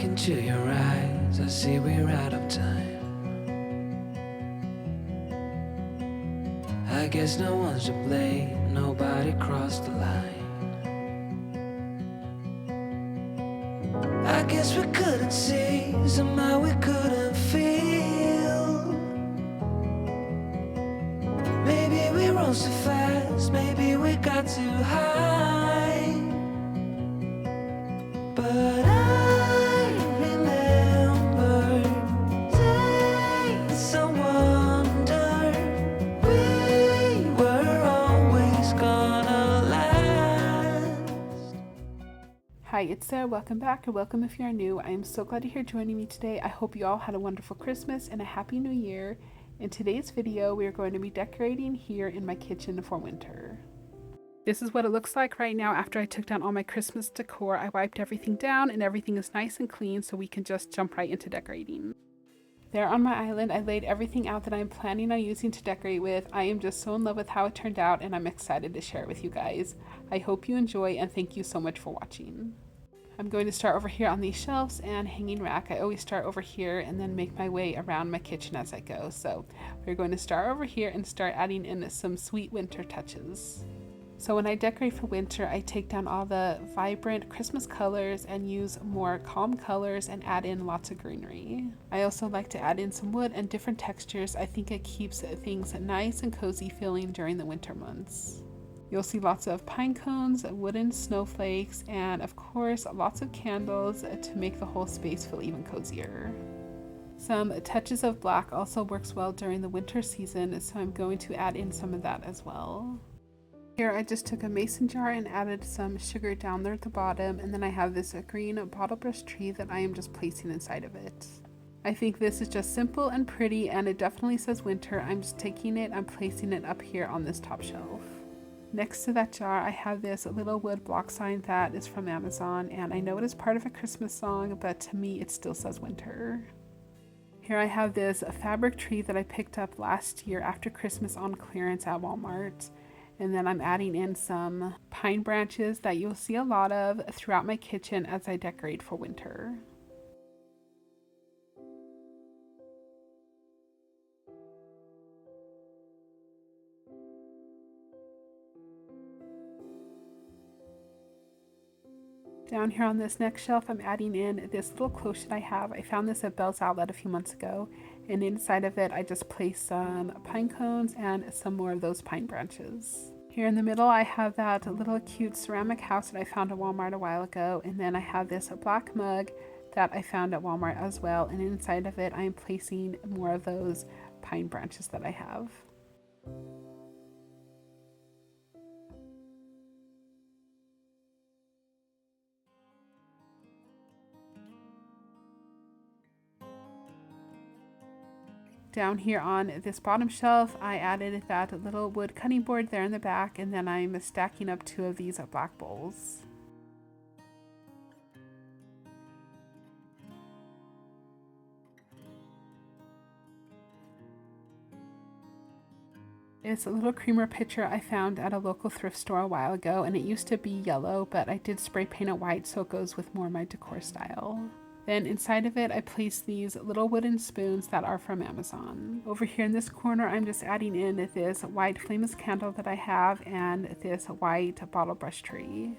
into your eyes, I see we're out of time. I guess no one's to blame, nobody crossed the line. I guess we couldn't see, somehow we couldn't feel. Maybe we rose too fast, maybe we got too high. But I remember days I wonder we were always gonna last. Hi, it's Sarah. Welcome back, or welcome if you are new. I am so glad you're here joining me today. I hope you all had a wonderful Christmas and a happy new year. In today's video, we are going to be decorating here in my kitchen for winter. This is what it looks like right now after I took down all my Christmas decor. I wiped everything down and everything is nice and clean, so we can just jump right into decorating. There on my island, I laid everything out that I'm planning on using to decorate with. I am just so in love with how it turned out, and I'm excited to share it with you guys. I hope you enjoy, and thank you so much for watching. I'm going to start over here on these shelves and hanging rack. I always start over here and then make my way around my kitchen as I go. So we're going to start over here and start adding in some sweet winter touches. So when I decorate for winter, I take down all the vibrant Christmas colors and use more calm colors and add in lots of greenery. I also like to add in some wood and different textures. I think it keeps things nice and cozy feeling during the winter months. You'll see lots of pine cones, wooden snowflakes, and of course lots of candles to make the whole space feel even cozier. Some touches of black also works well during the winter season, so I'm going to add in some of that as well. Here I just took a mason jar and added some sugar down there at the bottom, and then I have this green bottle brush tree that I am just placing inside of it. I think this is just simple and pretty, and it definitely says winter. I'm just taking it and placing it up here on this top shelf. Next to that jar, I have this little wood block sign that is from Amazon, and I know it is part of a Christmas song, but to me it still says winter. Here I have this fabric tree that I picked up last year after Christmas on clearance at Walmart. And then I'm adding in some pine branches that you'll see a lot of throughout my kitchen as I decorate for winter. Down here on this next shelf, I'm adding in this little cloche that I have. I found this at Bell's Outlet a few months ago, and inside of it I just placed some pine cones and some more of those pine branches. Here in the middle I have that little cute ceramic house that I found at Walmart a while ago, and then I have this black mug that I found at Walmart as well, and inside of it I am placing more of those pine branches that I have. Down here on this bottom shelf, I added that little wood cutting board there in the back, and then I'm stacking up two of these black bowls. It's a little creamer pitcher I found at a local thrift store a while ago, and it used to be yellow, but I did spray paint it white so it goes with more of my decor style. Then inside of it, I placed these little wooden spoons that are from Amazon. Over here in this corner, I'm just adding in this white flameless candle that I have and this white bottle brush tree.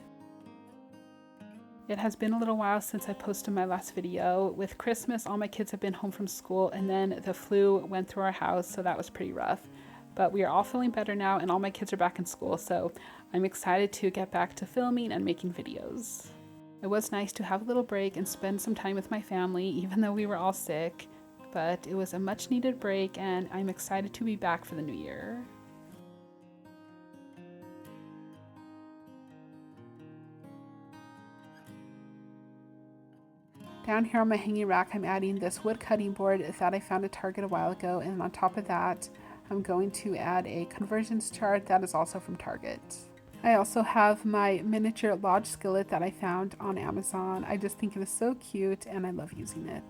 It has been a little while since I posted my last video. With Christmas, all my kids have been home from school, and then the flu went through our house, so that was pretty rough. But we are all feeling better now, and all my kids are back in school, so I'm excited to get back to filming and making videos. It was nice to have a little break and spend some time with my family, even though we were all sick, but it was a much needed break, and I'm excited to be back for the new year. Down here on my hanging rack, I'm adding this wood cutting board that I found at Target a while ago, and on top of that, I'm going to add a conversions chart that is also from Target. I also have my miniature lodge skillet that I found on Amazon. I just think it is so cute and I love using it.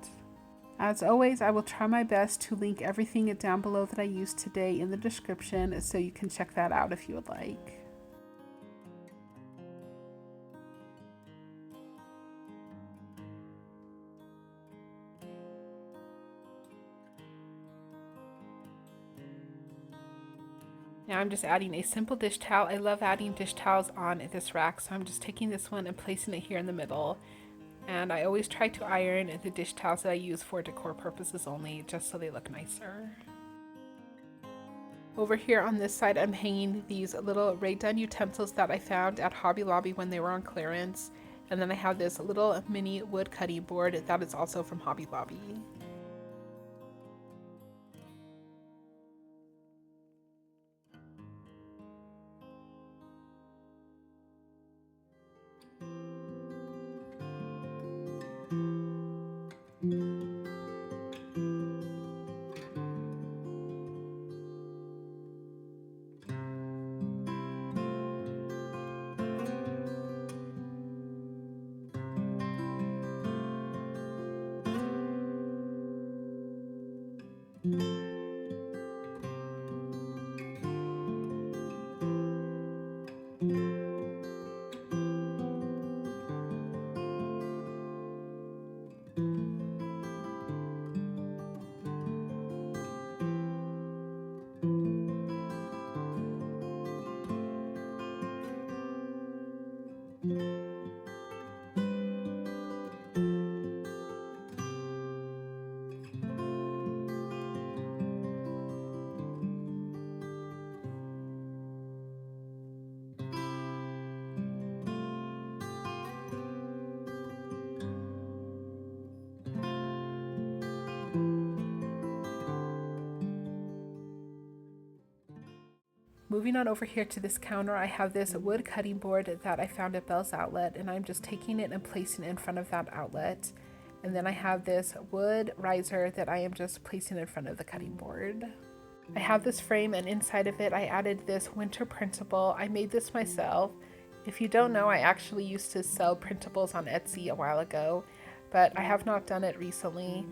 As always, I will try my best to link everything down below that I used today in the description, so you can check that out if you would like. Now I'm just adding a simple dish towel. I love adding dish towels on this rack, so I'm just taking this one and placing it here in the middle. And I always try to iron the dish towels that I use for decor purposes only, just so they look nicer. Over here on this side, I'm hanging these little Rae-Dunn utensils that I found at Hobby Lobby when they were on clearance. And then I have this little mini wood cutting board that is also from Hobby Lobby. Moving on over here to this counter, I have this wood cutting board that I found at Bell's Outlet, and I'm just taking it and placing it in front of that outlet. And then I have this wood riser that I am just placing in front of the cutting board. I have this frame, and inside of it I added this winter printable. I made this myself. If you don't know, I actually used to sell printables on Etsy a while ago, but I have not done it recently.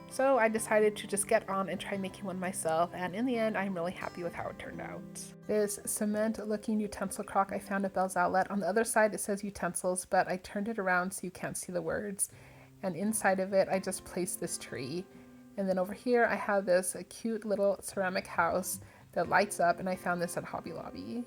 So I decided to just get on and try making one myself, and in the end I'm really happy with how it turned out. This cement looking utensil crock I found at Bell's Outlet. On the other side it says utensils, but I turned it around so you can't see the words. And inside of it I just placed this tree. And then over here I have this cute little ceramic house that lights up, and I found this at Hobby Lobby.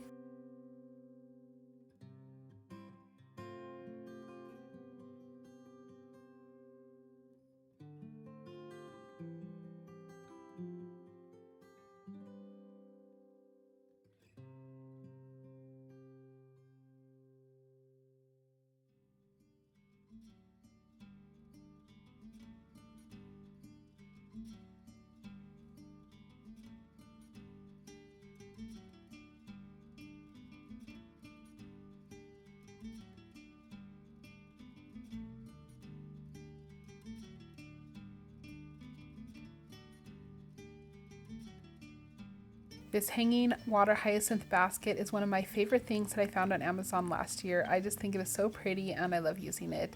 This hanging water hyacinth basket is one of my favorite things that I found on Amazon last year. I just think it is so pretty and I love using it.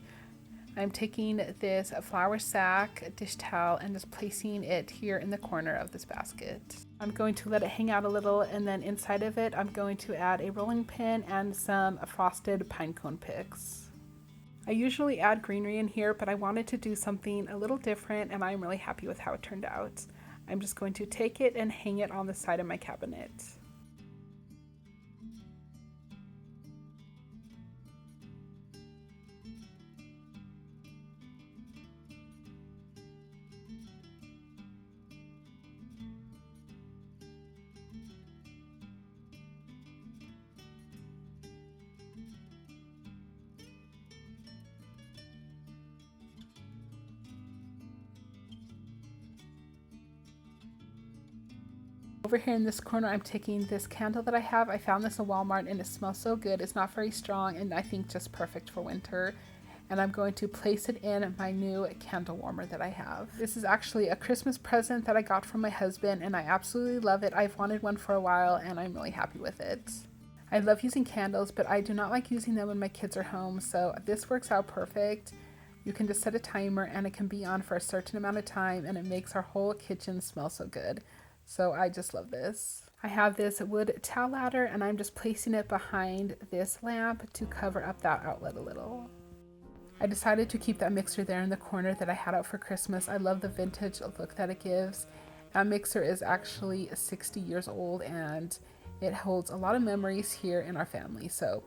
I'm taking this flour sack dish towel and just placing it here in the corner of this basket. I'm going to let it hang out a little, and then inside of it I'm going to add a rolling pin and some frosted pine cone picks. I usually add greenery in here, but I wanted to do something a little different, and I'm really happy with how it turned out. I'm just going to take it and hang it on the side of my cabinet. Over here in this corner, I'm taking this candle that I have. I found this in Walmart and it smells so good. It's not very strong and I think just perfect for winter. And I'm going to place it in my new candle warmer that I have. This is actually a Christmas present that I got from my husband and I absolutely love it. I've wanted one for a while and I'm really happy with it. I love using candles, but I do not like using them when my kids are home, so this works out perfect. You can just set a timer and it can be on for a certain amount of time, and it makes our whole kitchen smell so good. So I just love this. I have this wood towel ladder and I'm just placing it behind this lamp to cover up that outlet a little. I decided to keep that mixer there in the corner that I had out for Christmas. I love the vintage look that it gives. That mixer is actually 60 years old and It holds a lot of memories here in our family, so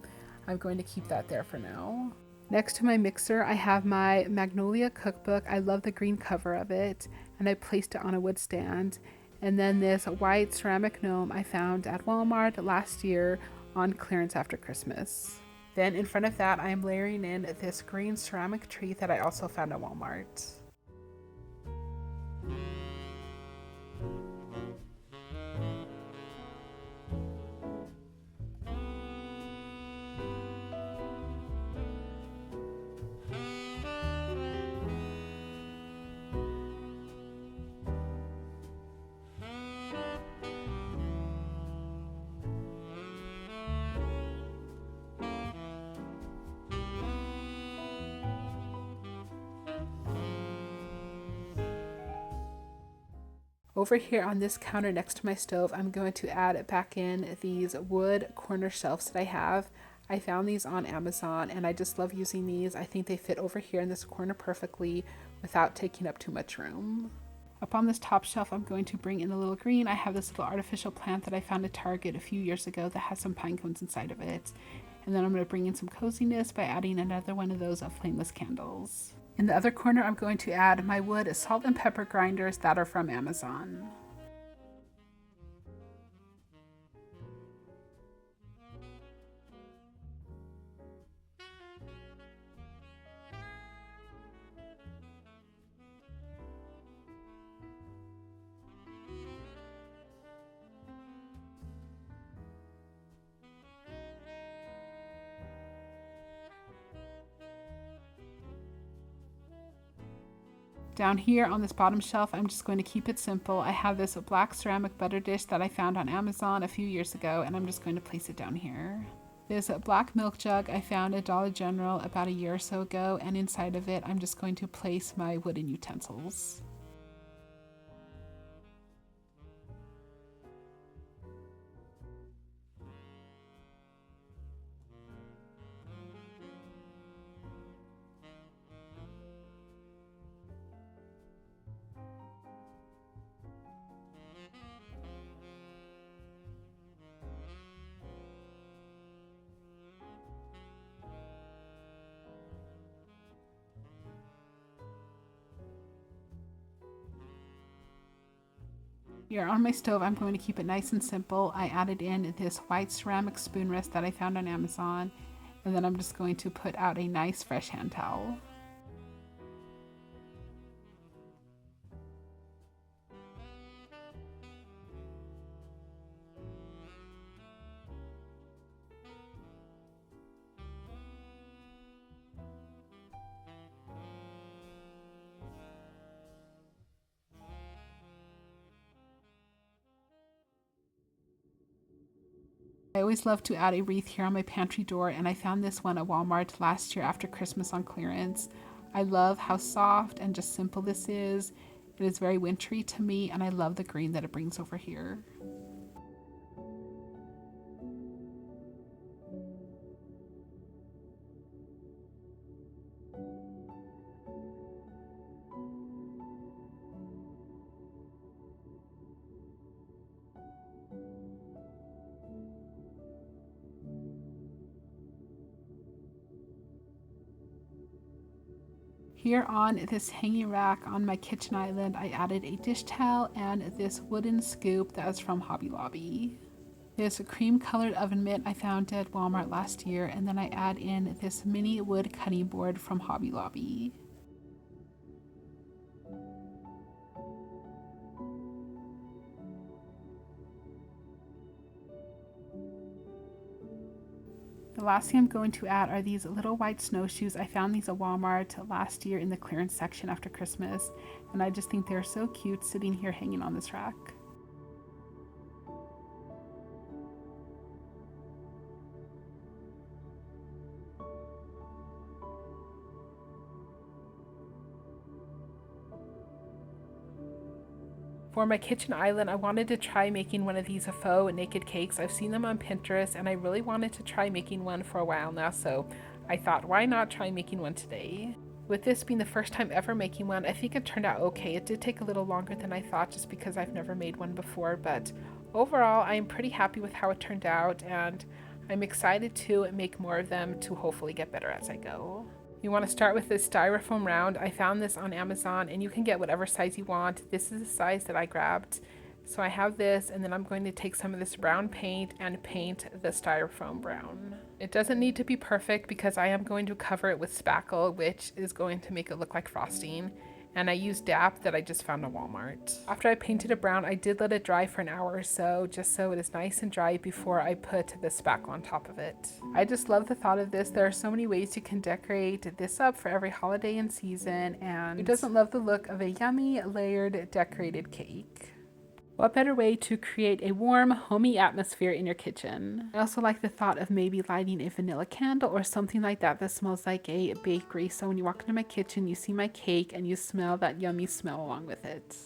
I'm going to keep that there for now. Next to my mixer, I have my Magnolia cookbook. I love the green cover of it, and I placed it on a wood stand. And then this white ceramic gnome I found at Walmart last year on clearance after Christmas. Then in front of that, I am layering in this green ceramic tree that I also found at Walmart. Over here on this counter next to my stove, I'm going to add back in these wood corner shelves that I have. I found these on Amazon and I just love using these. I think they fit over here in this corner perfectly without taking up too much room. Up on this top shelf, I'm going to bring in a little green. I have this little artificial plant that I found at Target a few years ago that has some pine cones inside of it. And then I'm going to bring in some coziness by adding another one of those flameless candles. In the other corner, I'm going to add my wood salt and pepper grinders that are from Amazon. Down here on this bottom shelf, I'm just going to keep it simple. I have this black ceramic butter dish that I found on Amazon a few years ago, and I'm just going to place it down here. This black milk jug I found at Dollar General about a year or so ago, and inside of it, I'm just going to place my wooden utensils. Here on my stove, I'm going to keep it nice and simple. I added in this white ceramic spoon rest that I found on Amazon, and then I'm just going to put out a nice fresh hand towel. I always love to add a wreath here on my pantry door, and I found this one at Walmart last year after Christmas on clearance. I love how soft and just simple this is. It is very wintry to me, and I love the green that it brings over here. Here on this hanging rack on my kitchen island, I added a dish towel and this wooden scoop that is from Hobby Lobby. This cream colored oven mitt I found at Walmart last year, and then I add in this mini wood cutting board from Hobby Lobby. The last thing I'm going to add are these little white snowshoes. I found these at Walmart last year in the clearance section after Christmas, and I just think they're so cute sitting here hanging on this rack. For my kitchen island, I wanted to try making one of these faux naked cakes. I've seen them on Pinterest, and I really wanted to try making one for a while now, so I thought, why not try making one today? With this being the first time ever making one, I think it turned out okay. It did take a little longer than I thought just because I've never made one before, but Overall, I am pretty happy with how it turned out, and I'm excited to make more of them to hopefully get better as I go. You want to start with this styrofoam round. I found this on Amazon, and you can get whatever size you want. This is the size that I grabbed. So I have this, and then I'm going to take some of this brown paint and paint the styrofoam brown. It doesn't need to be perfect because I am going to cover it with spackle, which is going to make it look like frosting. And I used DAP that I just found at Walmart. After I painted it brown, I did let it dry for an hour or so, just so it is nice and dry before I put the spackle on top of it. I just love the thought of this. There are so many ways you can decorate this up for every holiday and season, and who doesn't love the look of a yummy, layered, decorated cake? What better way to create a warm, homey atmosphere in your kitchen? I also like the thought of maybe lighting a vanilla candle or something like that that smells like a bakery. So when you walk into my kitchen, you see my cake and you smell that yummy smell along with it.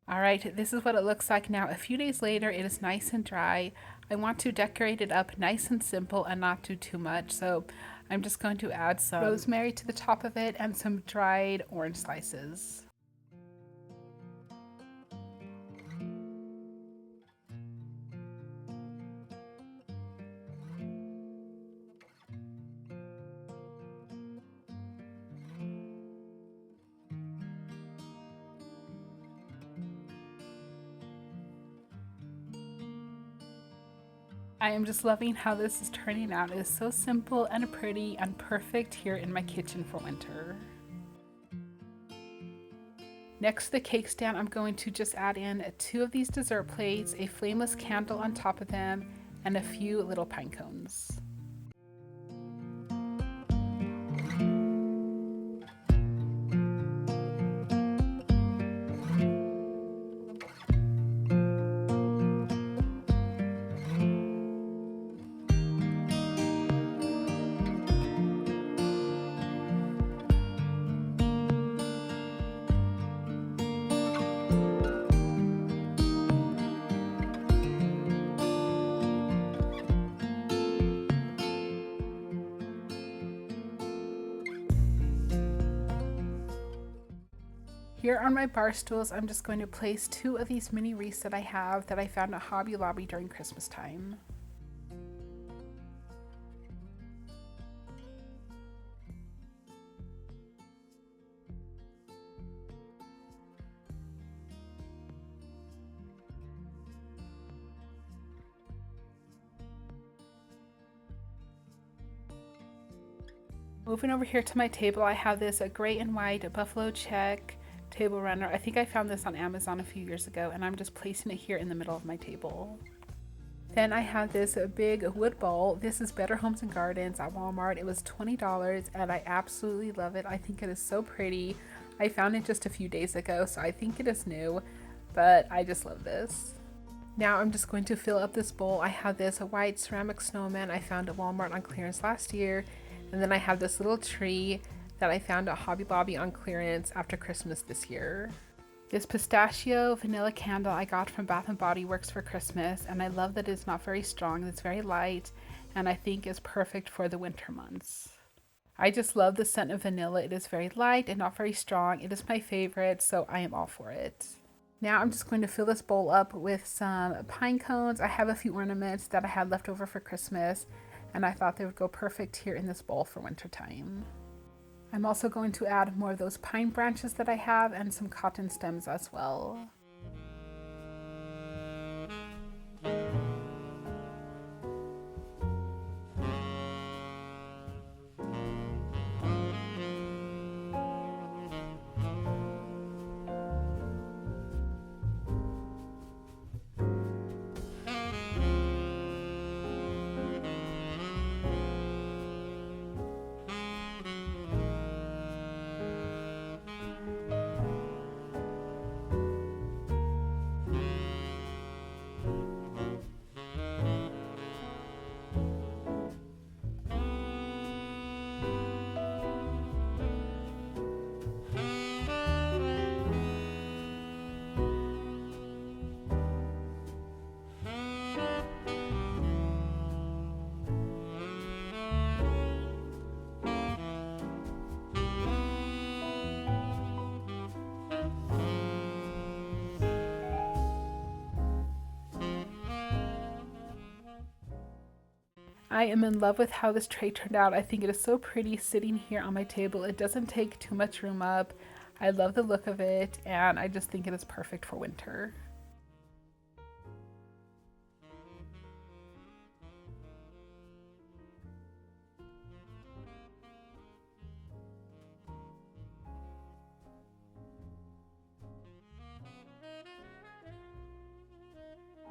All right, this is what it looks like now. A few days later, it is nice and dry. I want to decorate it up nice and simple and not do too much. So I'm just going to add some rosemary to the top of it and some dried orange slices. I am just loving how this is turning out. It is so simple and pretty and perfect here in my kitchen for winter. Next to the cake stand, I'm going to just add in 2 of these dessert plates, a flameless candle on top of them, and a few little pine cones. Here on my bar stools, I'm just going to place 2 of these mini wreaths that I have that I found at Hobby Lobby during Christmas time. Moving over here to my table, I have this gray and white buffalo check table runner. I think I found this on Amazon a few years ago, and I'm just placing it here in the middle of my table. Then I have this big wood bowl. This is Better Homes and Gardens at Walmart. It was $20 and I absolutely love it. I think it is so pretty. I found it just a few days ago, so I think it is new, but I just love this. Now I'm just going to fill up this bowl. I have this white ceramic snowman I found at Walmart on clearance last year. And then I have this little tree that I found at Hobby Lobby on clearance after Christmas this year. This pistachio vanilla candle I got from Bath & Body Works for Christmas, and I love that it's not very strong, it's very light, and I think is perfect for the winter months. I just love the scent of vanilla. It is very light and not very strong. It is my favorite, so I am all for it. Now I'm just going to fill this bowl up with some pine cones. I have a few ornaments that I had left over for Christmas, and I thought they would go perfect here in this bowl for winter time. I'm also going to add more of those pine branches that I have and some cotton stems as well. I am in love with how this tray turned out. I think it is so pretty sitting here on my table. It doesn't take too much room up. I love the look of it, and I just think it is perfect for winter.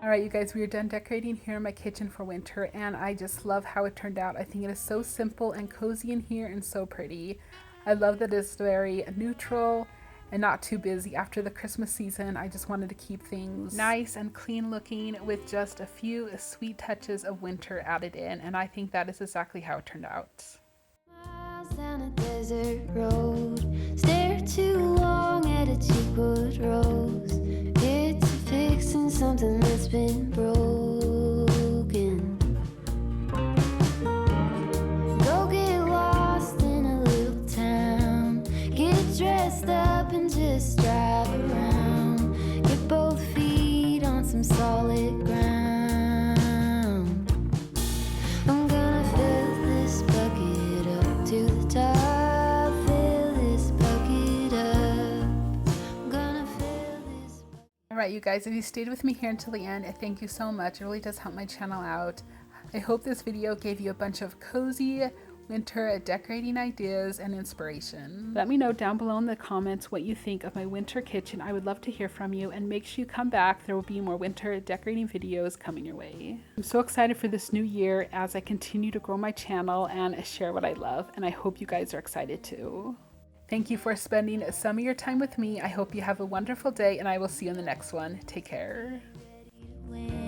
Alright you guys, we are done decorating here in my kitchen for winter, and I just love how it turned out. I think it is so simple and cozy in here and so pretty. I love that it's very neutral and not too busy. After the Christmas season, I just wanted to keep things nice and clean looking with just a few sweet touches of winter added in, and I think that is exactly how it turned out. Miles down a desert road, stare too long at a teakwood rose. It's fixing something that's been broken. Go get lost in a little town, get dressed up and just drive around. Get both feet on some solid ground. I'm gonna fill this bucket up to the top. Fill this bucket up. I'm gonna fill this. Alright Alright, you guys, if you stayed with me here until the end, thank you so much. It really does help my channel out. I hope this video gave you a bunch of cozy winter decorating ideas and inspiration. Let me know down below in the comments what you think of my winter kitchen. I would love to hear from you, and make sure you come back. There will be more winter decorating videos coming your way. I'm so excited for this new year as I continue to grow my channel and share what I love, and I hope you guys are excited too. Thank you for spending some of your time with me. I hope you have a wonderful day, and I will see you in the next one. Take care. When